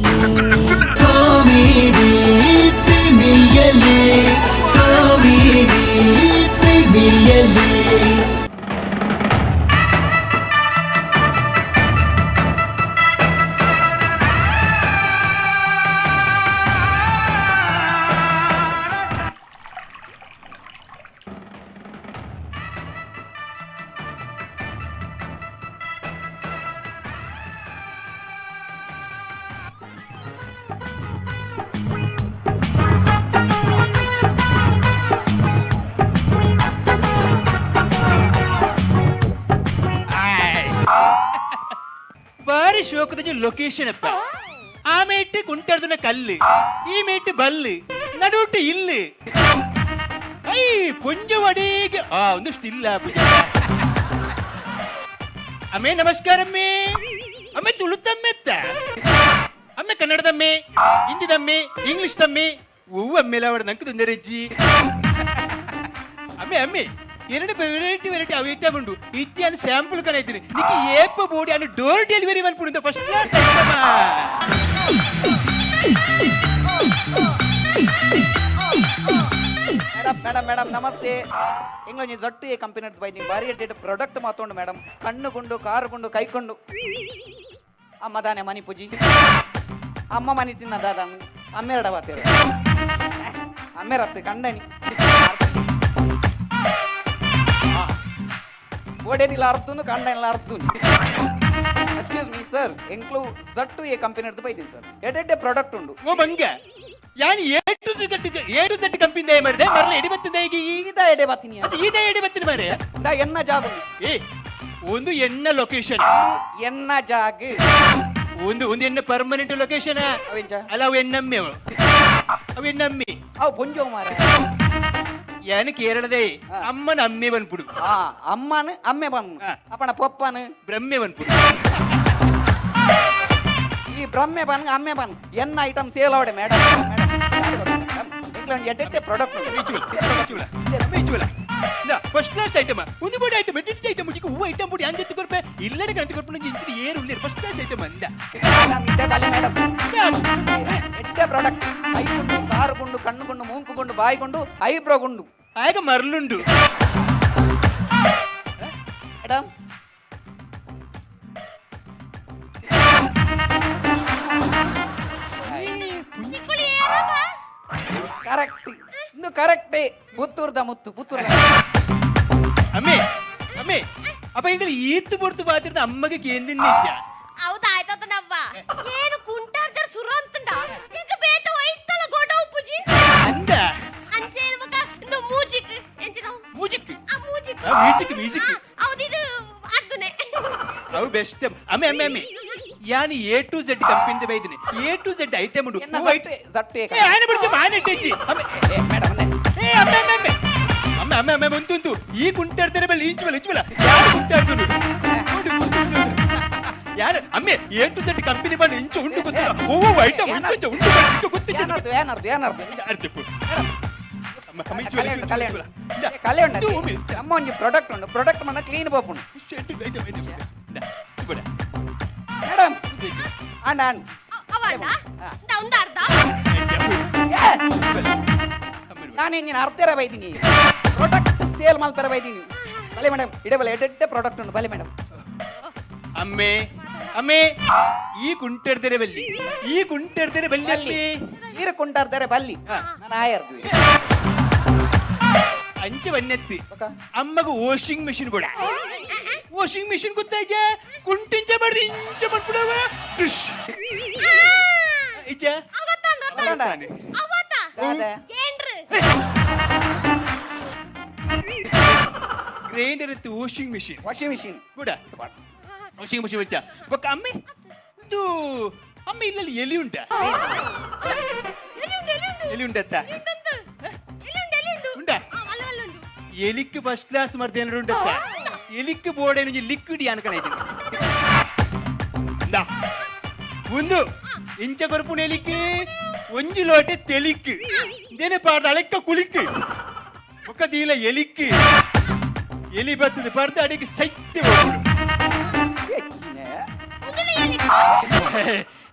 ಪ್ರೀಮಿಯಲಿ comedy ಪ್ರೀಮಿಯಲಿ comedy ಪ್ರೀಮಿಯಲಿ. ಬಾರಿ ಶೋಕದ location ಅಪ್ಪ. ಆ ಮೇಟ್ ಕುಂಟರ್ದನ ಕಲ್ಲು, ಈ ಮೇಟ್ ಬಲ್ಲು, ನಡುಟು ಇಲ್ಲಿ ಐ ಪುಂಜವಡಿಗೆ ಒಂದು ಸ್ಟಿಲ್ಲ ಪೂಜೆ. ಅಮ್ಮೆ ನಮಸ್ಕಾರ ಅಮ್ಮೆ. ಅಮ್ಮೆ ತುಳುತ್ತಮ್ಮೆ ಅತ್ತ ಅಮ್ಮೆ ಕನ್ನಡದಮ್ಮೆ, ಹಿಂದಿದಮ್ಮೆ, ಇಂಗ್ಲಿಷ್ ತಮ್ಮೆ ಹೂವು ಅಮ್ಮೆಲ್ಲ ಅವಡ ನಂಕು ತೊಂದರೆಜ್ಜಿ. ಅಮ್ಮೆ ಅಮ್ಮೆ ಎರಡು ವೆರೈಟಿ ಅವೇಟ ಉಂಡು. ಇತ್ಯಾನು ಸ್ಯಾಂಪಲ್ ಕನ ಇದ್ದೀನಿ ನಿಕ್ಕೆ ಏಪ ಬೋಡಿ ಅನ್ನು ಡೋರ್ ಡೆಲಿವರಿ ಮಲ್ಪುಡು ಫಸ್ಟ್ ಕ್ಲಾಸ್ ಐಟಮ. ಮೇಡಮ್ ಮೇಡಮ್ ನಮಸ್ತೆ. ಎಂಗ್ಲೊಂಜಿ ಜಟ್ಟು ಈ ಕಂಪನಿ ಬೈದಿ ಬಾರಿ ಎಡ್ಡೆ ಪ್ರಾಡಕ್ಟ್ ಮಾತೋಂಡು ಮೇಡಮ್. ಕಣ್ಣುಗುಂಡು ಕಾರುಗುಂಡು ಕೈಕೊಂಡು ಅಮ್ಮ ದಾನೆ ಮನಿ ಪೂಜಿ ಅಮ್ಮ ಮನಿ ತಿನ್ನ ದಾದಾನು ಅಮ್ಮೆರಡ ಬಾತೇರು ಅಮ್ಮೆರತ್ತೆ ಕಂಡನಿ ಓಡೇದಿಲ್ಲ ಅರ್ಧನು ಕಂಡನಿಲ್ಲ ಅರ್ಧನು. ಎಕ್ಸ್ಕ್ಯೂಸ್ ಮೀ ಸರ್, ಎಂಕ್ಲು ಜಟ್ಟು ಈ ಕಂಪನಿ ಬೈದ್ದೀನಿ ಸರ್. ಎಡ್ಡೆ ಪ್ರಾಡಕ್ಟ್ ಉಂಡು. ಓ ಮಂಗ ಯಾನ್ ಎ ಟು ಝೆಡ್ ಕಂಪನಿ ದಯ ಮಾಡಿದೆ ಮರಲ ಎಡಿ ಬತ್ತಿಂದ ಈಗ ಈದ ಎಡೆ ಬಾತೀನಿ ಈದ ಎಡಿ ಬತ್ತಿನ ಮಾರೆ ದ ಎನ್ನ ಜಾಗ ಏ ಒಂದು ಎನ್ನ ಲೊಕೇಶನ್ ಎನ್ನ ಜಾಗ ಒಂದು ಎನ್ನ ಪರ್ಮನೆಂಟ್ ಲೊಕೇಶನ್ ಅವೆಂಜ ಅಲ್ಲ ಅವು ಎನ್ನಮ್ಮೆ ಅವು ಎನ್ನಮ್ಮಿ ಅವು ಪೊಂಜೋ ಮಾರ ಯಾನು ಕೇರಳದೇ ಅಮ್ಮನ ಅಮ್ಮೆ ಬಂದ್ಬಿಡು. ಅಮ್ಮನ ಅಮ್ಮೆ ಬಂದು ಅಪ್ಪನ ಪಪ್ಪನ ಬ್ರಹ್ಮೆ ಬಂದ್ಬಿಡು. ಈ ಬ್ರಹ್ಮೆ ಬನ್ ಅಮ್ಮೆ ಬನ್ ಎನ್ನ ಐಟಮ್ ಸೇಲ್ ಅವಡೆ ಮೇಡಮ್. ಎಡ್ಡೆ ಪ್ರಾಡಕ್ಟ್ ಫಸ್ಟ್ ಕ್ಲಾಸ್ ಐಟಮ್ ಒಂದು ಬೋಡಿ ಐಟಮ್ ಎಡ್ಡೆ ಐಟಮ್ ಮುಗಿಗೆ ಹೂವು ಐಟಮ್ ಬೋಡಿ ಅಂಜತ್ತು ಕೊರ್ಪೆ ಇಲ್ಲಡೆ ಗಂಟೆ ಕೊರ್ಪೆ ಇಂಚಿನ ಏರು ಉಳ್ಳಿ ಫಸ್ಟ್ ಕ್ಲಾಸ್ ಐಟಮ್ ಅಂದ ಮೇಡಮ್. ಎಡ್ಡೆ ಪ್ರಾಡಕ್ಟ್ ಕೈಗುಂಡು ಕಾರುಗುಂಡು ಕಣ್ಣುಗುಂಡು ಮೂಂಕುಗುಂಡು ಬಾಯಿಗುಂಡು ಐಬ್ರೋ ಗುಂಡು ಆಗ ಮರಳುಂಡು ಮೇಡಮ್. ಕರೆಕ್ಟ್ ಇನ್ನು ಕರೆಕ್ಟೇ. ಪುತ್ತೂರ್ದ ಮುತ್ತು ಪುತ್ತೂರ್ದ ಅಮ್ಮೆ ಅಮ್ಮೆ ಅಪ್ಪ ಈಗ ಈತ್ತು ಬೊರ್ತು ಬಾತಿರ್ದ ಅಮ್ಮಗೆ ಕೇಂದಿನ ನಿಜ ಹೌದಾ ಆಯ್ತದ ನವ್ವ ಏನು ಕುಂಟಾರ್ದರ್ ಸುರ ಅಂತಂಡ ಈಗ ಬೇತ ಒಯ್ತಲ ಗೋಡೌ ಪುಜಿ ಅಂದ ಅಂಚೇರ್ವಕ ಇಂದು ಮೂಜಿಕ್ ಎಂಚಿನ ಮ್ಯೂಸಿಕ್ ಆ ಮೂಜಿಕ್ ಮ್ಯೂಸಿಕ್ ಹೌದಿದು ಅರ್ಧನೆ ಅವು ಬೆಸ್ಟ್ ಅಮ್ಮೆ ಅಮ್ಮೆ ಅಮ್ಮೆ ಯಾನ್ ಎ ಟು ಝೆಡ್ ಕಂಪನಿ ಬೈದಿನಿ ಎ ಟು ಝೆಡ್ ಐಟಮ್ ಉಂಡು ಎನ್ನ ಜಟ್ಟು ಏ ಆನೆ ಬಿಡ್ಸಿ ಮಾನೆ ಟೆಜ್ಜಿ ಅಮ್ಮೆ ಮೇಡಮ್ ಏ ಅಮ್ಮೆ ಅಮ್ಮೆ ಅಮ್ಮೆ ಅಮ್ಮೆ ಅಮ್ಮೆ ಅಮ್ಮೆ ಬಂತು ಈ ಕುಂಟಾಡ್ತಾರೆ ಬಲ್ಲಿ ಇಂಚುವಲ್ಲ ಯಾರು ಕುಂಟಾಡ್ದು ಯಾರು ಅಮ್ಮೆ ಎ ಟು ಝೆಡ್ ಕಂಪನಿ ಬಂದು ಇಂಚು ಉಂಟು ಗೊತ್ತಿಲ್ಲ ಓ ಐಟಮ್ ಇಂಚು ಉಂಟು ಗೊತ್ತಿಲ್ಲ ಕಲೆ ಉಂಟು ನಮ್ಮ ಒಂಜಿ ಪ್ರಾಡಕ್ಟ್ ಉಂಡು. ಪ್ರಾಡಕ್ಟ್ ಮನ್ನ ಕ್ಲೀನ್ ಪೋಪುಂಡು ಮೇಡಮ್. ಅಂಡ್ ಅಂಡ್ ಅವಣ್ಣ ಒಂದ ಅರ್ಧ ನಾನು ಇಂಜಿನ ಅರ್ಧರ ಬೈದೀನಿ. Product sale ಮಲ್ಪರ ಬೈದೀನಿ. ಬಲೆ ಮೇಡಮ್ ಇಡೇ ಬಲೆ ಎಡ್ಡೆ ಪ್ರಾಡಕ್ಟ್ ಉಂಡು ಬಲೆ ಮೇಡಮ್. ಅಮ್ಮೆ ಅಮ್ಮೆ ಈ ಕುಂಟಾಡ್ತಾರೆ ಬಲ್ಲಿ ಅಮ್ಮೆ ನೀರು ಕುಂಟಾರ್ದರೆ ಬಲ್ಲಿ ನಾನು ಆಯರ್ದು ಅಂಚೆ ಬನ್ನೆತ್ತಿ ಅಮ್ಮಗ ವಾಷಿಂಗ್ ಮಿಷಿನ್ ಕೂಡ ವಾಷಿಂಗ್ ಮಿಷಿನ್ ಗೊತ್ತಾಯ್ತ ಕುಂಟಿಂಚ ಬಡ್ದು ಇಂಚ ಮಾಡ್ಬಿಡವ ಡಿಶ್ ಇಜ್ಜ ಗ್ರೈಂಡರ್ ಇತ್ತು ವಾಷಿಂಗ್ ಮಿಷಿನ್ ಕೂಡ ವಾಷಿಂಗ್ ಮಿಷಿನ್ ವಚ್ಚ ಬೊಕ್ಕ ಅಮ್ಮೆ ಇದು ಅಮ್ಮ ಇಲ್ಲಲ್ಲಿ ಎಲಿ ಉಂಟಾ ಎಲಿ ಉಂಟತ್ತ ಉಂಟಾ ಎಲಿಕ್ ಫಸ್ಟ್ ಕ್ಲಾಸ್ ಮಾಡ್ತೇನೆ ಉಂಟತ್ತ ಎಲಿಕ್ ಬೋರ್ಡ್ ಏನು ಲಿಕ್ವಿಡ್ ಅನ್ಕೊಂಡಿದ್ದೀನಿ ಒಂದು ಇಂಚ ಕೊರಪುನ ಎಲಿಕ್ ಒಂಜಿ ಲೋಟೆ ತೆಲಿಕ್ ಇದೇನೆ ಪಾಡ್ದ ಅಳೆಕ್ಕ ಕುಳಿಕ್ ಮುಖದೀಲ ಎಲಿಕ್ ಎಲಿ ಬರ್ತದೆ ಪರ್ದ ಅಡಿಗೆ ಸೈತ್ಯ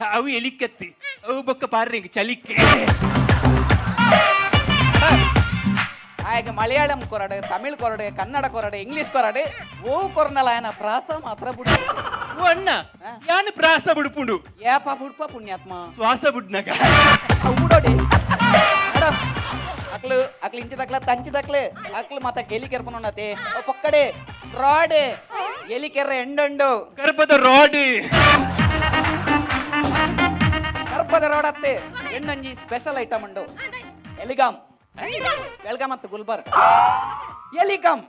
ಅವು ಎಲಿಕತ್ತಿ ಅವು ಬೊಕ್ಕ ಪಾರ್ರೆ ಚಲಿಕ್ಕೆ ಆಗ ಮಲಯಾಳಂ ಕೊರಡೆ ತಮಿಳ್ ಕೊರಡೆ ಕನ್ನಡ ಕೊರಡೆ ಇಂಗ್ಲಿಷ್ ಕೊರಡೆ ಓ ಕೊರನಲ ಆಯನ ಪ್ರಾಸ ಮಾತ್ರ ಬುಡು ಓ ಅಣ್ಣ ಯಾನು ಪ್ರಾಸ ಬುಡುಪುಂಡು ಏಪ ಬುಡ್ಪ ಪುಣ್ಯಾತ್ಮ ಶ್ವಾಸ ಬುಡ್ನಗ ಅವು ಬುಡೋಡಿ ಮೇಡಮ್ ಅಕ್ಲು ಇಂಚಿದಕ್ಲ ತಂಚಿದಕ್ಲೆ ಅಕ್ಲು ಮಾತ ಎಲಿ ಕೆರ್ಪನೋಣತೆ ಪೊಕ್ಕಡೆ ರಾಡೆ ಎಲಿ ಕೆರ್ರೆ ಎಂಡಂಡು ಗರ್ಭದ ರಾಡ್ ಗರ್ಭದ ರೋಡತ್ತೆ ಎಂಡಂಜಿ ಸ್ಪೆಷಲ್ ಐಟಮ್ ಉಂಡು ಎಲಿಗಾಮ್ ಬೆಳಗಾಂ ಮತ್ತು ಗುಲ್ಬರ್ಗ ಎಲಿಗಾಮ್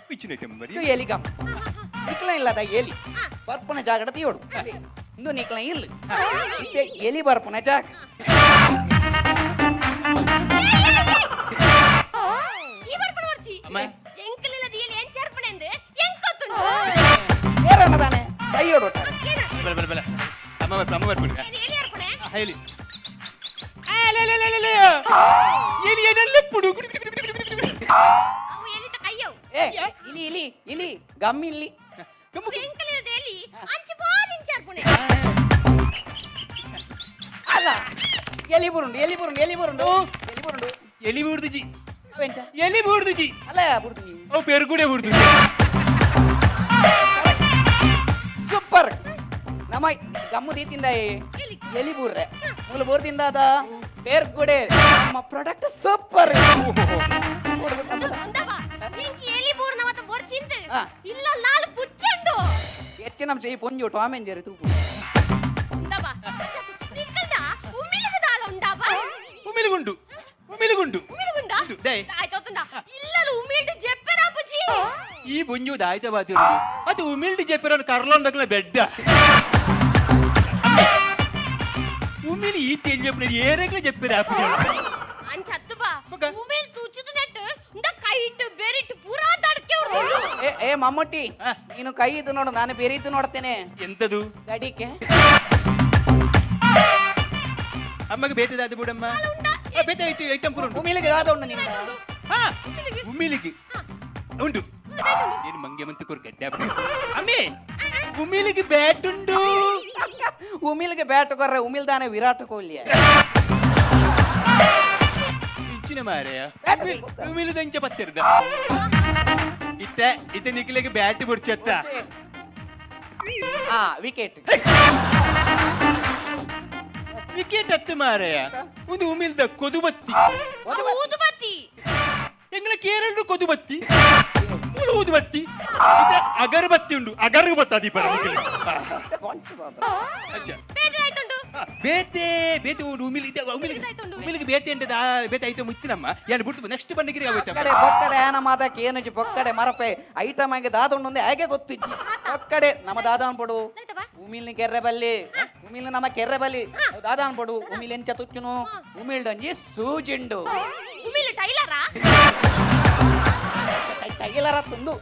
ಪಿಚ್ಚಿನ ಐಟಮ್ ಬರಿ ಇದು ಎಲಿಗಾಮ್ ನಿಕ್ಲ ಇಲ್ಲದ ಎಲಿ ಬರ್ಪುನ ಜಾಗಡ ತೀಯೋಡು ಇಂದು ನಿಕ್ಲ ಇಲ್ಲ ಇತ್ತೆ ಎಲಿ ಬರ್ಪುನ ಜಾಗ ಏರಣ್ಣದಾನೆ ಕೈಯೋಡು ಬಲ ಬಲ ಬಲ ಅಮ್ಮ ಬರ್ಬಿಡಿ ಹೇಳಿ ಎಲಿ ಏನೆಲ್ಲ ಪುಡು ಏ ಇಲಿ ಇಲಿ ಇಲಿ ಗಮ್ ಇಲ್ಲಿ ಅಲ್ಲ ಎಲಿ ಬುರುಂಡು ಎಲಿ ಬುರುಂಡು ಎಲಿ ಬುರುಂಡು ಎಲಿ ಬುರುಂಡು ಎಲಿ ಬೂರ್ದು ಜಿ ಅವೆಂಚ ಎಲಿ ಬೂರ್ದು ಜಿ ಅಲ್ಲ ಬುರುದು ನೀವು ಅವು ಪೆರುಗುಡೆ ಬೂರ್ದು ಸೂಪರ್ ನಮ್ಮ ಗಮ್ಮು ದೀತಿಂದ ಎಲಿ ಬೂರ್ರೆ ಮೂಲ ಬೋರ್ದಿಂದ ಅದ ಬೇರ್ಗುಡೆ ನಮ್ಮ ಪ್ರಾಡಕ್ಟ್ ಸೂಪರ್ ಇಲ್ಲ ನಾಲ್ ಪುಚ್ಚಂಡು ಹೆಚ್ಚಿನ ಅಂಶ ಈ ಪೊಂಜು ಟಾಮೆಂಜರಿ ತೂಪು ఉండవా నిక్కడా ఉమ్మిలుగదాల ఉండవా ఉమిలుగుండు ఉమిలుగుండు ఉమ్మిలుగుండా దే దాయితోతుండా ఇల్లలు ఉమ్మిల్డు చెప్పరా పుచి ಈ ಬುಂಜು ದಾಯ್ತ ಬಾತಿರು ಅದು ಉಮಿಲ್ಡಿ ಜೆಪ್ಪಿರೋನು ಕರ್ಲೊಂದಕ್ಲ ಬೆಡ್ಡ ఉమిలి ఈ తెలి చెప్పిన ఏరేగ్ల చెప్పిరా అని చత్తుబా ఉమ్మిల్ తూచుతున్నట్టు ఉండ కైట్ బెరిట్ ಪೂರಾ ತಡಕೆ ಹೊರಡು ಏ ಮಮ್ಮುಟ್ಟಿ ನೀನು ಕೈ ಇದು ನೋಡು ನಾನು ಬೇರೆ ಇದು ನೋಡ್ತೇನೆ ಎಂತದು ಗಡಿಕೆ ಅಮ್ಮಗೆ ಬೇತದ ಅದು ಬಿಡಮ್ಮ ಬೇತ ಐಟಮ್ ಪುರ ಉಮಿಲಿಗೆ ಯಾವ್ದು ಉಂಡು ನಿನ್ನ ಹಾ ಉಮಿಲಿಗೆ ಉಂಟು నేను మంగేమంత కోరు గడ్డ అమ్మే ఉమిలికి బ్యాట్ ఉండు ಉಮಿಲ್ಗೆ ಬ್ಯಾಟ್ ಕೊರ್ರೆ ಉಮಿಲ್ದಾನೆ ವಿರಾಟ್ ಕೊಹ್ಲಿ ಇಚ್ಚಿನ ಮಾರೆಯ ಉಮಿಲು ದಂಚ ಪತ್ತಿರ್ದ ಇತ್ತ ನಿಖಿಲಿಗೆ ಬ್ಯಾಟ್ ಬುಡ್ಚತ್ತ ಹಾ ವಿಕೆಟ್ ವಿಕೆಟ್ ಹತ್ತು ಮಾರೆಯ ಒಂದು ಉಮಿಲ್ದ ಕೊದುಬತ್ತಿ ಊದುಬತ್ತಿ ಎಂಗ್ಲ ಕೇರಳ ಕೊದುಬತ್ತಿ ಊದುಬತ್ತಿ ಅಗರಬತ್ತಿ ಉಂಡು ಅಗರಬತ್ತಿ ದೀಪ ಬೇದಾಯ್ತುಂಡು ಬೇತೆ ಬೇತೆ ಉಮಿಲಿಗೆ ಬೇತೆ ಅಂತ ಬೇತೆ ಐಟಮ್ ಇತ್ತಿನಮ್ಮ ಏನು ಬಿಟ್ಟು ನೆಕ್ಸ್ಟ್ ಬಂದಿಗೆ ಬೊಕ್ಕಡೆ ಬೊಕ್ಕಡೆ ಆನ ಮಾದಕ್ಕೆ ಏನಜ್ಜಿ ಬೊಕ್ಕಡೆ ಮರಪೆ ಐಟಮ್ ಆಗಿ ದಾದೊಂದು ಹೇಗೆ ಗೊತ್ತಿಜ್ಜಿ ಬೊಕ್ಕಡೆ ನಮ್ಮ ದಾದ ಅನ್ಪಡು ಉಮಿಲ್ನಿ ಕೆರ್ರೆ ಬಲ್ಲಿ ಉಮಿಲ್ ನಮ್ಮ ಕೆರ್ರೆ ಬಲ್ಲಿ ದಾದ ಅನ್ಪಡು ಉಮಿಲ್ ಎಂಚ ತುಚ್ಚುನು ಉಮಿಲ್ಡಂಜಿ ಸೂಜಿಂಡು ಉಮಿಲ್ ಟೈಲರಾ ಟೈಲರ ತುಂದು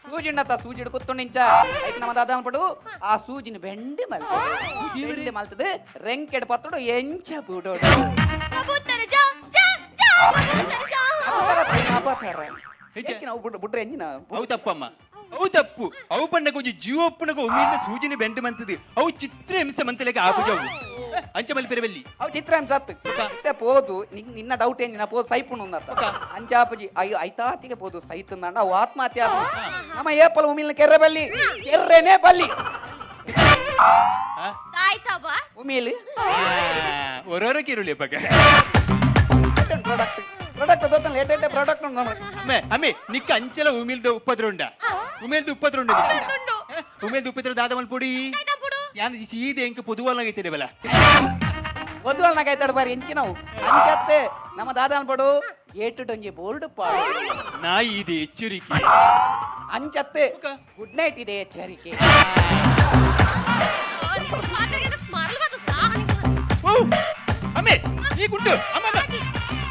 ಸೂಜಿಂಡತ್ತ ಸೂಜಿಡ್ ಕುತ್ತುಂಡಿಂಚ ಐಕ್ ನಮ್ಮ ದಾದ ಅನ್ಪಡು ಆ ಸೂಜಿನ ಬೆಂಡಿ ಮಲ್ತದೆ ಮಲ್ತದೆ ರೆಂಕೆಡ್ ಪತ್ತಡು ಎಂಚ ಬುಡೋಡು ಕಬೂತರ ಜಾ ಜಾ ಜಾ ಕಬೂತರ ಜಾ ಹೆಚ್ಚಿನ ಬುಡ್ರೆ ಎಂಜಿನ ಅವು ತಪ್ಪಮ್ಮ ಅವು ತಪ್ಪು ಅವು ಪಂಡಗ ಒಂಜಿ ಜೀವಪ್ಪನಗ ಉಮಿಲ್ದ ಸೂಜಿನ ಬೆಂಡು ಮಂತದೆ ಅವು ಚಿತ್ರ ಹಿಂಸೆ ಮಂತಲೆಗೆ ಆಪುಜವು ಅಂಚ ಮಲ್ಪೆರವಲ್ಲಿ ಅವು ಚಿತ್ರ ಸತ್ತು పోదు నిన్న డౌట్ ఏంటి నా పోదు సైపును ఉందత్త అంచాపజి అయ్యో ఐతాతికి పోదు సైతుందండ అవు ఆత్మహత్య నమ్మ ఏపల ఉమిల్ని కెర్రెబల్లి కెర్రెనే బల్లి ದಾಯ್ತಬಾ ಉಮಿಲ್ ಒರೋರ ಕಿರುಳಿ ಪಕ್ಕ ಪ್ರಾಡಕ್ಟ್ ಪ್ರಾಡಕ್ಟ್ ದೊತ್ತ ಲೇಟೆಸ್ಟ್ ಪ್ರಾಡಕ್ಟ್ ಅಮ್ಮೆ ಅಮ್ಮೆ ನಿಕ್ಕ ಅಂಚಲ ಉಮಿಲ್ದ ಉಪ್ಪದ್ರುಂಡ ಉಮಿಲ್ದ ಉಪ್ಪದ್ರುಂಡ ಉಮಿಲ್ದ ಉಪ್ಪದ್ರ ದಾದ ಮಲ್ಪುಡಿ ಯಾನ್ ಸೀದೆ ಎಂಕ ಪೊದುವಲ್ನಾಗೈತೆ ಬಲ వద్దువలనాకైతాడు మరి ఎంచినావు అంచెత్తే నమ్మ దాదా అన్పడు ఏటుటొంజి బోర్డు పాడు ನಾ ಇದೆ ಎಚ್ಚರಿಕೆ అంచెత్తే గుడ్ నైట్ ಇದೆ ಎಚ್ಚರಿಕೆ ಅಮ್ಮೆ ಈ ಗುಂಟು ಅಮ್ಮ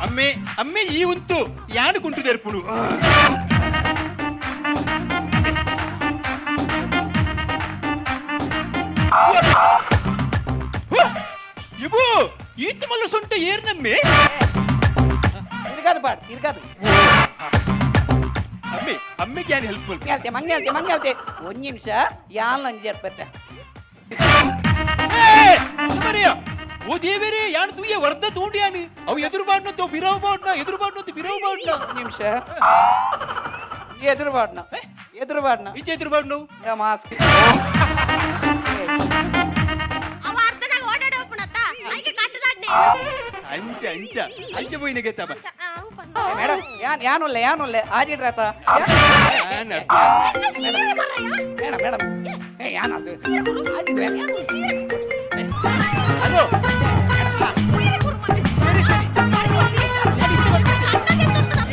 ಅಮ್ಮೆ ಅಮ್ಮೆ ಈ ಉಂಟು ಯಾನು ಗುಂಟು ತೆರ್ಪುಡು ಇವು ಈತ ಮಲ್ಲ ಸೊಂಟ ಏರ್ನಮ್ಮೆ తిరగదు పాడు తిరగదు ಅಮ್ಮೆ ಅಮ್ಮೆಗೆ ಯಾರು ಹೆಲ್ಪ್ಫುಲ್ ಮಂಗೆ ಹೇಳ್ತೆ ಒಂದ್ ನಿಮಿಷ ಯಾಲ್ ನಂಗೆ ಜರ್ಪತ್ತೆ ಮರೆಯ ಓ ದೇವರೇ ಯಾನು ತೂಯ ವರ್ಧ ತೋಂಡಿಯಾನು ಅವು ಎದುರು ಬಾಡ್ನ ತೋ ಬಿರಾವ್ ಬಾಡ್ನ ಎದುರು ಬಾಡ್ನ ಬಿರಾವ್ ಬಾಡ್ನ ನಿಮಿಷ ಎದುರು ಬಾಡ್ನ ಈಚೆ ಎದುರು ಬಾಡ್ನು ಮಾಸ್ಕ್ ಅವ ಅರ್ಧನಾಗ ಓಡಾಡ ಹೋಗ್ಬಿಡತ್ತ ಐಕೆ ಕಟ್ಟದಾಡ್ನೆ ಅಂಚ ಅಂಚ ಅಂಚ போய் நிகத்தா ಮೇಡಮ್ ಯಾನುಲ್ಲೆ ಆಜಿಡ್ರಾತ ಮೇಡಮ್ ಮೇಡಮ್ ಯಾನು ಹಲೋ ಸರಿ ಸರಿ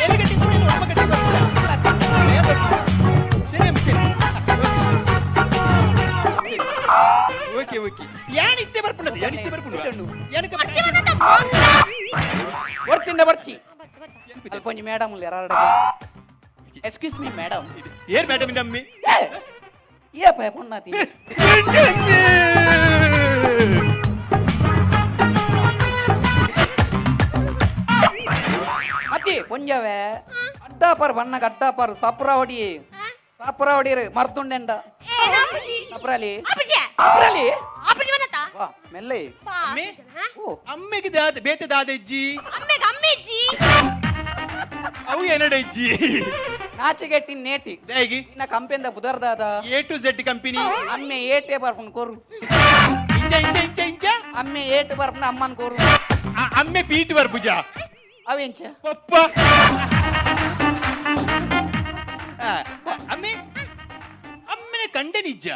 ಎಲೆಗಟ್ಟಿ ಕೂಡ ನಮ್ಮ ಗಟ್ಟಿ ಓಕೆ ಓಕೆ ಯಾನಿತ್ತೆ ಬರ್ಪುಂಡದು ಯಾನಿತ್ತೆ ಬರ್ಪುಂಡು ಯಾನಕ್ಕೆ ಬರ್ಚಿ ಕೊಂಚ madam excuse me madam air madam ನಮ್ಮಿ ಏಪ ಪುಣ್ಣಾತಿ ಅತಿ ಪುಂಜವೇ ಅಡ್ಡಾಪಾರು ಬಣ್ಣಗ ಅಡ್ಡಾಪಾರು ಸಪ್ರ ಹೊಡಿಯರು ಮರ್ತುಂಡೆಂಡ ಏನಾಪುಜಿ ಸಪ್ರಾಲಿ ಅಪುಜಿ ಸಪ್ರಾಲಿ ಅಪುಜಿ ವನತ ವಾ ಮೆಲ್ಲೆ ಅಮ್ಮೆ ಓ ಅಮ್ಮೆಗೆ ದಾದ ಬೇತೆ ದಾದಜ್ಜಿ ಅಮ್ಮೆಗೆ ಅಮ್ಮೆಜ್ಜಿ ಅವು ಏನಡಜ್ಜಿ ನಾಚಿಗೆಟ್ಟಿನ ನೇಟಿ ದೇಗಿ ಇನ್ನ ಕಂಪೆಂದ ಬುದರ್ದಾದ ಎ ಟು ಝೆಡ್ ಕಂಪನಿ ಅಮ್ಮೆ ಏಟೆ ಬರ್ಪುನ್ ಕೋರು ಇಂಚ ಇಂಚ ಇಂಚ ಇಂಚ ಅಮ್ಮೆ ಏಟು ಬರ್ಪುನ ಅಮ್ಮನ್ ಕೋರು ಅಮ್ಮೆ ಪೀಟ್ ಬರ್ಬುಜ ಅವೆಂಚ ಪಪ್ಪ ಅಮ್ಮೆ ಅಮ್ಮನ ಕಂಡ ನಿಜ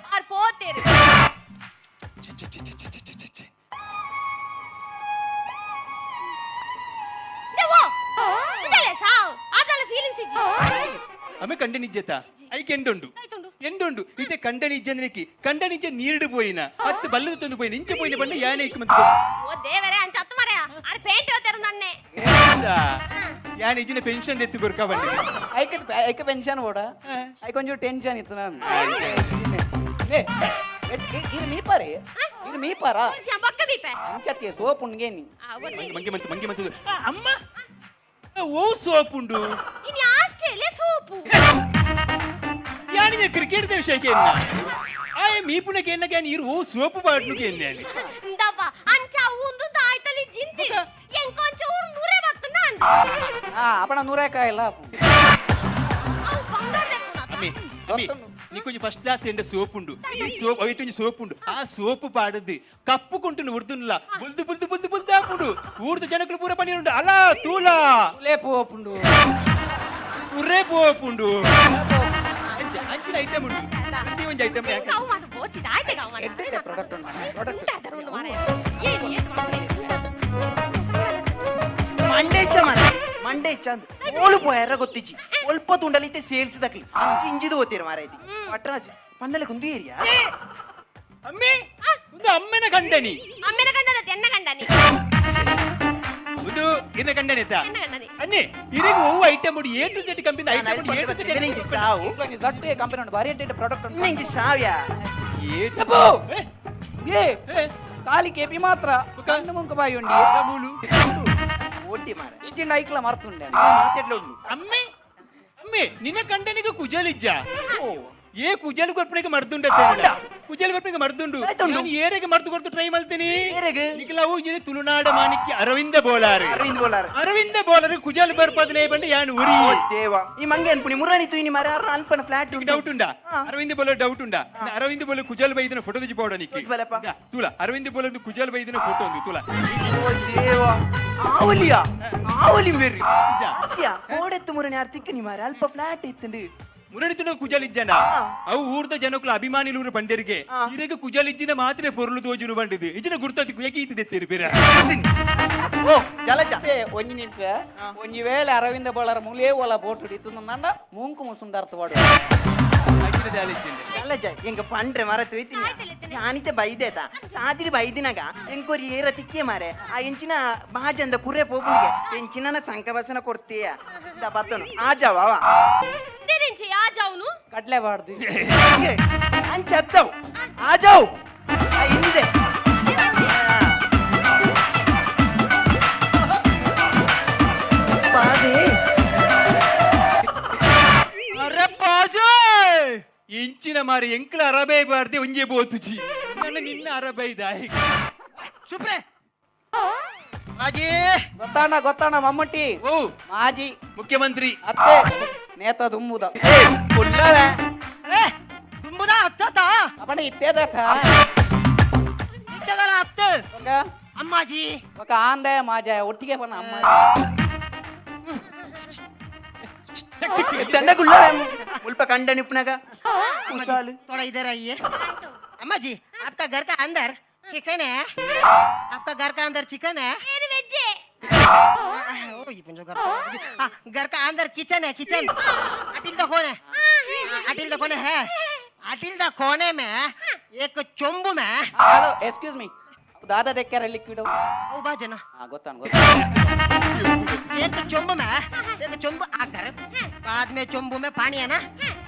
ಆರ್ ಪೋತೇರು ದೇವೋ ಇದೆಲ್ಲ ಸಾವ್ ಅದಲ್ಲ ಫೀಲಿಂಗ್ಸ್ ಇಜ್ಜಿ ಅಮ್ಮೆ ಕಂಡ ನಿಜತ ಐಕೆ ಎಂಡುಂಡು ಆಯ್ತುಂಡು ಎಂಡುಂಡು ಇತ್ತೆ ಕಂಡ ನಿಜ ಅಂದ್ರೆ ಕಂಡ ನಿಜ ನೀರ್ಡು ಪೋಯಿನ ಅತ್ತು ಬಲ್ಲದ ತಂದು ಪೋಯಿನ ಇಂಚ ಪೋಯಿನ ಬಣ್ಣ ಯಾನೆ ಇಕ್ಕು ಮಂತ ಓ ದೇವರೇ ಅಂಚ ಅತ್ತು ಮರೆಯ ಆರ್ ಪೇಂಟ್ ಹೋತೇರು ನನ್ನೆ ಯಾನ ಇಜಿನ ಪೆನ್ಷನ್ ಎತ್ತು ಬರ್ಕ ಬಂಡಿ ಐಕ ಪೆನ್ಷನ್ ಓಡ ಐ ಕೊಂಚ ಟೆನ್ಷನ್ ಇತ್ತು ನಾನು ಇದು ಮೀಪಾರ ಬೊಕ್ಕ ಬೀಪೆ ಅಂಚತ್ತಿ ಸೋಪ್ ಉಣ್ಗೇನಿ ಮಂಗೆ ಮಂತು ಮಂಗೆ ಮಂತು ಅಮ್ಮ ಓ ಸೋಪುಂಡು ಇನಿ ಆಸ್ಟ್ರೇಲಿಯಾ ಸೋಪು ಯಾನಿನ ಕ್ರಿಕೆಟ್ ದ ವಿಷಯಕ್ಕೆ ಎನ್ನ ಆಯ ಮೀಪುನಕ್ಕೆ ಎನ್ನಕ್ಕೆ ನೀರು ಓ ಸೋಪು ಬಾಡ್ನುಗೆ ಎನ್ನ ದವ್ವ ಅಂಚ ಉಂದು ತಾಯ್ತಲಿ ಜಿಂತಿ ಎಂಕೊಂಚ ಊರು ನೂರೇ ಬತ್ತನ ಅಂದ ಅಪ್ಪಣ 100 ಕಾಯಿಲ್ಲ ಅವು ಬಂಗಾರ ದೆಪ್ಪುನ ಅಮ್ಮಿ ಅಮ್ಮಿ ನೀ ಕೊಂಚ ಫಸ್ಟ್ ಕ್ಲಾಸ್ ಎಂಡ ಸೋಪುಂಡು ಈ ಸೋಪ್ ಐಟೊಂಜಿ ಸೋಪುಂಡು ಆ ಸೋಪು ಪಾಡದ್ದು ಕಪ್ಪು ಕೊಂಟುನು ಉರ್ದುನ್ಲ ಬುಲ್ದು ಬುಲ್ದು ಬುಲ್ದು ಬುಲ್ದು ಹಾಪುಂಡು ಊರ್ದ ಜನಗಳು ಪೂರ ಪನಿರುಂಡು ಅಲ ತೂಲ ಲೇಪು ಓಪುಂಡು ಪುರ್ರೆ ಪೋಪುಂಡು ಅಂಚಿನ ಐಟಮ್ ಉಂಡು ಪ್ರತಿ ಒಂದು ಐಟಮ್ ಯಾಕೆ ಅವು ಮಾತು ಬೋರ್ಚಿದ ಆಯ್ತೆ ಗಾವ ಮಾರೆ ಎಡ್ಡೆ ಪ್ರಾಡಕ್ಟ್ ಪ್ರಾಡಕ್ಟ್ ಉಂಟಾದರ ಉಂಡು ಮಾರೆ ಏನ್ ಮಾಡ್ತೀನಿ ಮಂಡೆ ಇಚ್ಚ ಮಾರ ಮಂಡೆ ಇಚ್ಚ ಅಂದ್ ಓಳು ಪೋಯಾರ ಗೊತ್ತಿಚ್ಚಿ ಸ್ವಲ್ಪ ತುಂಡಲಿತ್ತೆ ಸೇಲ್ಸ್ ದಕ್ಲಿ ಅಂಚಿ ಇಂಜಿದು ಓದ್ತೀರ ಮಾರ ಐತಿ ಪಟ್ರಾಜ್ ಪಂಡಲೆ ಕುಂದು ಏರಿಯಾ ಅಮ್ಮೆ ಒಂದು ಅಮ್ಮನ ಗಂಡನಿ ಅಮ್ಮೆನ ಗಂಡದ ತೆನ್ನ ಗಂಡನಿ ಇದು ಇನ್ನ ಗಂಡನಿತ ಎನ್ನ ಗಂಡನಿ ಅನ್ನಿ ಇರಿಗೂ ಓ ಐಟಮ್ ಉಂಡು A to Z company item ಉಂಡು ಎ ಟು ಝೆಡ್ ಸಾವು ಜಟ್ಟು ಕಂಪನಿ ಉಂಟು ಭಾರಿ ಎಡ್ಡೆ ಪ್ರಾಡಕ್ಟ್ ಉಂಟು ನಿಂಗೆ ಸಾವ್ಯಾ ಅಪ್ಪು! ಏ ಕಾಲಿ ಕೆಪಿ ಮಾತ್ರ ಕಣ್ಣು ಮುಂಕ ಬಾಯಿ ಉಂಡಿ ಮೂಲು ಓಟಿ ಮಾರ ಇಜ್ಜಿಂಡ ಐಕ್ಲ ಮರ್ತುಂಡೆ ಮಾತಾಡ್ಲ ಉಂಡು ಅಮ್ಮೆ ಅಮ್ಮೆ ನಿನ್ನ ಕಂಡನಿಗೆ ಕುಜಲಿಜ್ಜ ಏ ಕುಜಲ್ ಕೊರ್ಪಣೆಗೆ ಮರ್ದುಂಡ ಕುಜಲ್ ಕೊರ್ಪಣೆಗೆ ಮರ್ದುಂಡು ಆಯ್ತುಂಡು. ನಾನು ಏರೆಗೆ ಮರ್ದು ಕೊಡ್ತು ಟ್ರೈ ಮಾಡ್ತೀನಿ ಏರೆಗೆ? ನಿಖಲಾವು ಇನಿ ತುಳುನಾಡ ಮಾಣಿಕ್ಯ ಅರವಿಂದ ಬೋಲಾರ್ ಅರವಿಂದ್ ಬೋಲಾರ ಅರವಿಂದ ಬೋಲಾರ್ ಕುಜಲ್ ಬರ್ಪದನೆ ಬಂದು ಯಾನು ಉರಿ ಓ ದೇವ ಈ ಮಂಗೆ ಅನ್ಪುನಿ ಮುರಾಣಿತು ಇನಿ ಮಾರ ಅನ್ಪನ ಫ್ಲಾಟ್ ಉಂಟು ಡೌಟ್ ಉಂಡಾ ಹಾ. ಅರವಿಂದ ಬೋಲರ್ ಡೌಟ್ ಉಂಡಾ ಅರವಿಂದ ಬೋಲರ್ ಕುಜಲ್ ಬೈದಿನ ಫೋಟೋ ತೆಗಿ ಪೌಡ ನಿಕ್ಕಿ ಗೊತ್ತಲ್ಲಪ್ಪ. ತುಲ ಅರವಿಂದ ಬೋಲರ್ ಕುಜಲ್ ಬೈದಿನ ಫೋಟೋ ಒಂದು ತುಲ ಓ ದೇವ ಆವಲಿಯಾ ಆವಲಿ ಮೇರಿ ನಿಜ. ಅತ್ಯ ಓಡೆತ್ತು ಮುರಾಣಿ ಆರ್ತಿಕ್ಕ ನಿ ಮಾರ ಅಲ್ಪ ಫ್ಲಾಟ್ ಇತ್ತಂಡು ಮುರಡಿತುನ ಕುಜಲಿಜ್ಜನ ಅವು ಊರ್ದ ಜನಕ್ಕಳು ಅಭಿಮಾನಿಲೂರು ಬಂಡರಿಗೆ ಇರೆಗೆ ಕುಜಲಿಜ್ಜಿನ ಮಾತ್ರ ಪೊರ್ಲು ತೋಜುನು ಬಂಡದು ಇಜಿನ ಗುರ್ತತಿ ಕುಯಕಿ ಇತ್ತಿದೆತ್ತಿರು ಬೇರೆ ಓ ಜಲಜ ಒಂಜಿ ನಿಮಿಷ ಒಂಜಿ ವೇಳೆ ಅರವಿಂದ ಬೋಳರ ಮುಲೇ ಓಲ ಬೋಟ್ ಹಿಡಿತು ನಂದ ಮೂಂಕು ಮುಸುಂದಾರ್ಥ ವಾಡು ಅಜ್ಜಿನ ದಾಲಿಜ್ಜಂಡೆ ಜಲಜ ಎಂಗ ಪಂಡ್ರೆ ಮರ ತುಯ್ತೀನಿ ಯಾನಿತೆ ಬೈದೇತ ಸಾದಿರಿ ಬೈದಿನಾಗ ಎಂಕೊರಿ ಏರ ತಿಕ್ಕೆ ಮಾರೆ ಆ ಎಂಚಿನ ಬಾಜಂದ ಕುರ್ರೆ ಪೋಪುಂಡಿಗೆ ಎಂಚಿನ ಸಂಕವಸನ ಕೊಡ್ತೀಯ ಬತ್ತನು ಆಜಾವ ದೇರೆಂಚೆ ಯಾ ಜಾವ್ನು ಕಡ್ಲೆ ಬಾಡ್ದು ಅಂಚತ್ತವು ಆಜಾವ್ ಇಲ್ಲಿದೆ ಇಂಚಿನ ಮಾರಿ ಎಂಕ್ಲ ಅರಬೇ ಬಾರ್ದೆ ಒಂಜೆ ಬೋತುಜಿ ನನ್ನ ನಿನ್ನ ಅರಬೈದ ಸುಪ್ರೆ ಮಾಜಿ ಗೊತ್ತಾಣ ಮಮ್ಮಟ್ಟಿ ಓ ಮಾಜಿ ಮುಖ್ಯಮಂತ್ರಿ ಅತ್ತೆ ನೇತ ದುಂಬುದ ಪುಲ್ಲವೆ ಏ ತುಂಬುದ ಅತ್ತತ ಅಪ್ಪಣ ಇತ್ತೇದ ಇದ್ದದಲ್ಲ ಅತ್ತ ಅಮ್ಮಾಜಿ ఒక ఆందే మాజా ఒట్టిగే పన్న అమ్మ ದಂಡ ಗುಳ್ಳವೆ ಮುಲ್ಪ ಕಂಡ ನಿಪ್ನಾಗ ಕುಸಾಲು थोड़ा इधर आइए अम्मा जी आपका घर का अंदर चिकन है आपका घर का अंदर चिकन है ಏನ್ ವೆಜ್ಜೆ ओ ये पंजो घर हाँ, घर का अंदर किचन है किचन अटिल द कोने अटिल द कोने है अटिल द कोने में एक चोंबू में హలో ఎక్స్క్యూజ్ మీ దాదా దగ్గర లిక్విడ్ ओ बाजना ಗೊತ್ತಾను एक चोंबू में एक चोंबू आकर बाद में चोंबू में पानी है ना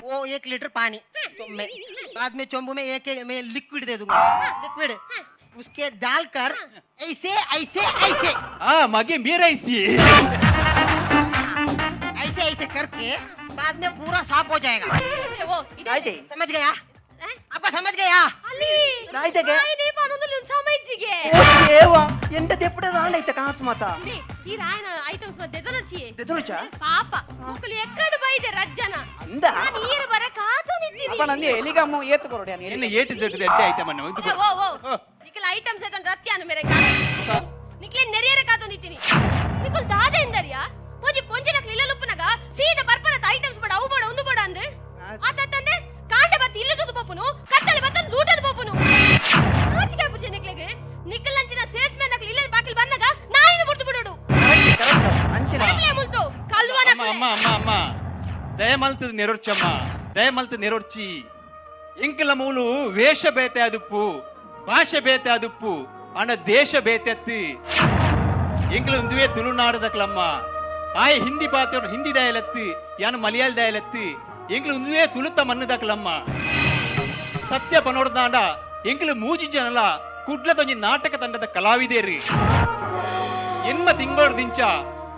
वो 1 लीटर पानी में बाद में चोंबू में एक मैं लिक्विड दे दूंगा लिक्विड उसके डालकर ऐसे ऐसे ऐसे ಆ ಮಗೆ ಮೀರೈಸಿ ऐसे ऐसे करके बाद में पूरा साफ हो जाएगा ఓ ఇది ಆಯ್ತೆ समझ गया आपका समझ गया ಅಲ್ಲಿ ಆಯ್ತೆಗೆ నీ పనుందులు సమయిచ్చిగే ಓ ದೇವ ಎಂತ ದೆಪ್ಪಡ ದಾಂಡೈತ ಕಾಸು ಮಾತ ఈ రాయన ఐటమ్స్ మధ్య ఎదనర్చి ದೆದರುಚ పాప ఒకలు ఎక్కడ బైದೆ రజ్జన ಅಂದ ನೀರು ಬರ ಕಾತು ನಿಂತಿನಿ అప్ప నంది ఎలిగమ్ము ఏతుకొరడి అని ಎನ್ನ ಏಟು ಜೆಡ್ ಎಡ್ಡೆ ಐಟಮ್ ಅನ್ನು ಇದು ಓ ಓ ನಿಕಲ ಐಟಮ್ಸ್ ಎದನ್ ರತ್ಯಾನ ಮೇರೆ ಕಾತು ನಿಕಲೆ ನೆರಿಯರ ಕಾತು ನಿಂತಿನಿ ನಿಕಲ್ ದಾದ ಎಂದರಿಯಾ ಒಂಜಿ ಪೊಂಜನಕ್ಲ ಇಲ್ಲಲುಪ್ಪನಗ ಸೀದಾ ಬರ್ಪನತ ಐಟಮ್ಸ್ ಬಡ ಅವು ಬಡ ಒಂದು ಬಡ ಅಂದೆ ಆತಂದೆ ಕಾಂಡೆ ಬತ್ ಇಲ್ಲ ದುದು ಪಪ್ಪುನು ಕತ್ತಲೆ ಬತ್ ಲೂಟಲು ಪಪ್ಪುನು ಆಚಿಗೆ ಪುಜೆ ನಿಕ್ಲೆಗೆ ನಿಕಲ್ ನಂಚಿನ ಸೇಲ್ಸ್ ಮ್ಯಾನ್ ನಕ್ಲ ಇಲ್ಲ ಬಾಕಿಲ್ ಬಂದಾಗ ನಾಯಿನ ಬಿಡ್ತು ಬಿಡೋಡು ಅಂಚನ ನಿಕ್ಲೆ ಮುಲ್ತು ಕಲ್ವನ ಅಮ್ಮ ಅಮ್ಮ ಅಮ್ಮ ಅಮ್ಮ ದಯಮಲ್ತದ ನೆರೊರ್ಚಮ್ಮ ದಯಮಲ್ತ ನೆರೊರ್ಚಿ ಎಂಕಲ ಮೂಲು ವೇಷ ಬೇತೆ ಅದುಪ್ಪು ಭಾಷೆ ಬೇತೆ ಅದುಪ್ಪು ಅಣ್ಣ ದೇಶ ಬೇತೆತ್ತಿ ಎಂಕಲ ಒಂದುವೇ ತುಳುನಾಡದಕ್ಲಮ್ಮ ಆಯ್ ಹಿಂದಿ ಬಾತೆ ಹಿಂದಿ ದಯಲತ್ತಿ ಯಾನು ಮಲಯಾಳ ದಯಲತ್ತಿ ಎಂಕಲ ಒಂದುವೇ ತುಳುತ ಮನ್ನದಕ್ಲಮ್ಮ ಸತ್ಯ ಪನೋಡ್ದಾಂಡ ಎಂಕಲ ಮೂಜಿ ಜನಲ ಕುಡ್ಲದೊಂಜಿ ನಾಟಕ ತಂಡದ ಕಲಾವಿದೇರಿ ಎನ್ಮ ತಿಂಗಳೋಡ್ ದಿಂಚ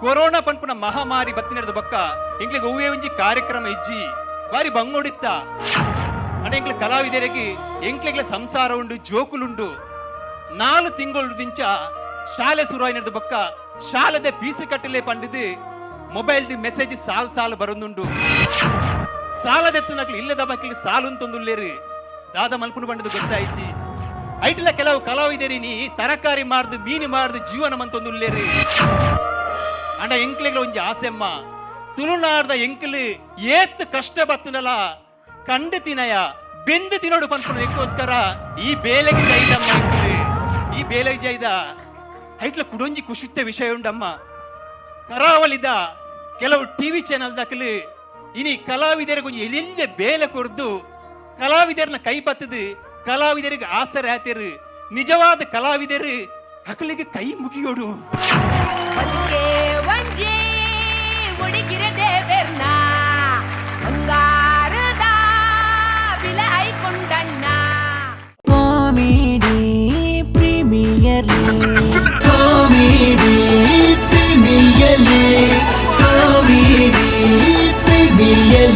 ಕೊರೋನಾ ಪನ್ಪುನ ಮಹಾಮಾರಿ ಬತ್ತಿನದ ಬಕ್ಕ ಎಂಕ್ಲಿಗೆ ಹೂವೇ ಒಂಜಿ ಕಾರ್ಯಕ್ರಮ ಇಜ್ಜಿ ಬಾರಿ ಬಂಗೋಡಿತ್ತ ಅಣ್ಣ ಎಂಕ್ಲ ಕಲಾವಿದರಿಗೆ ಎಂಕ್ಲೆಗ್ಲ ಸಂಸಾರ ಉಂಡು ಜೋಕುಲುಂಡು 4 ತಿಂಗಳು ದಿಂಚ ಶಾಲೆ ಶುರುವಾಯಿನದ ಬಕ್ಕ ಶಾಲೆದ ಫೀಸು ಕಟ್ಟಲೆ ಪಂಡಿದು ಮೊಬೈಲ್ ದಿ ಮೆಸೇಜ್ ಸಾಲ್ ಬರೊಂದುಂಡು ಸಾಲದೆತ್ತು ನಕ್ಲು ಇಲ್ಲದ ಬಕ್ಕಿಲಿ ಸಾಲು ಅಂತೊಂದುಲ್ಲೇರು ದಾದ ಮಲ್ಪುನು ಬಂಡದು ಗೊತ್ತಾಯ್ಚಿ ಐಟ್ಲ ಕೆಲವು ಕಲಾವಿದರಿ ನೀ ತರಕಾರಿ ಮಾರ್ದು ಮೀನು ಮಾರ್ದು ಜೀವನ ಮಂತೊಂದುಲ್ಲೇರು ಅಣ್ಣ ಎಂಕ್ಲೆಗ್ಲ ಒಂಜಿ ಆಸೆಮ್ಮ ತುಳುನಾಡ್ದ ಎಂಕ್ಲು ಏತ್ ಕಷ್ಟ ಬತ್ತುನಲ ಕಂಡು ತಿನಯ ಬೆಂದು ತಿನ್ನೋಡು ಪನ್ಪುನ ಎಕ್ಕೋಸ್ಕರ ಈ ಬೇಲೆಗೆ ಜೈದಮ್ಮ ಎಂಕ್ಲು ಈ ಬೇಲೆಗೆ ಜೈದ ಐಟ್ಲ ಕುಡೊಂಜಿ ಕುಶಿತ್ತ ವಿಷಯ ಉಂಡಮ್ಮ ಕರಾವಳಿದ ಕೆಲವು ಟಿವಿ ಚಾನೆಲ್ ದಾಖಲು ಇನಿ ಕಲಾವಿದರಿಗೆ ಒಂಜಿ ಎಲ್ಲಿಂದ ಬೇಲೆ ಕೊರ್ದು ಕಲಾವಿದರನ್ನ ಕೈ ಬತ್ತದು ಕಲಾವಿದರಿಗೆ ಆಸರೆ ಆತರು ನಿಜವಾದ ಕಲಾವಿದರು ಹಕಲಿಗೆ ಕೈ ಮುಗಿಯೋಡು ಒಂದೇ ಒಂಜೇ ಹುಡುಗಿರ ದೇವೆರ್ನ ಬಂಗಾರದ ಬಿಲೆ ಐಕೊಂಡಣ್ಣ comedy premier comedy premier comedy premier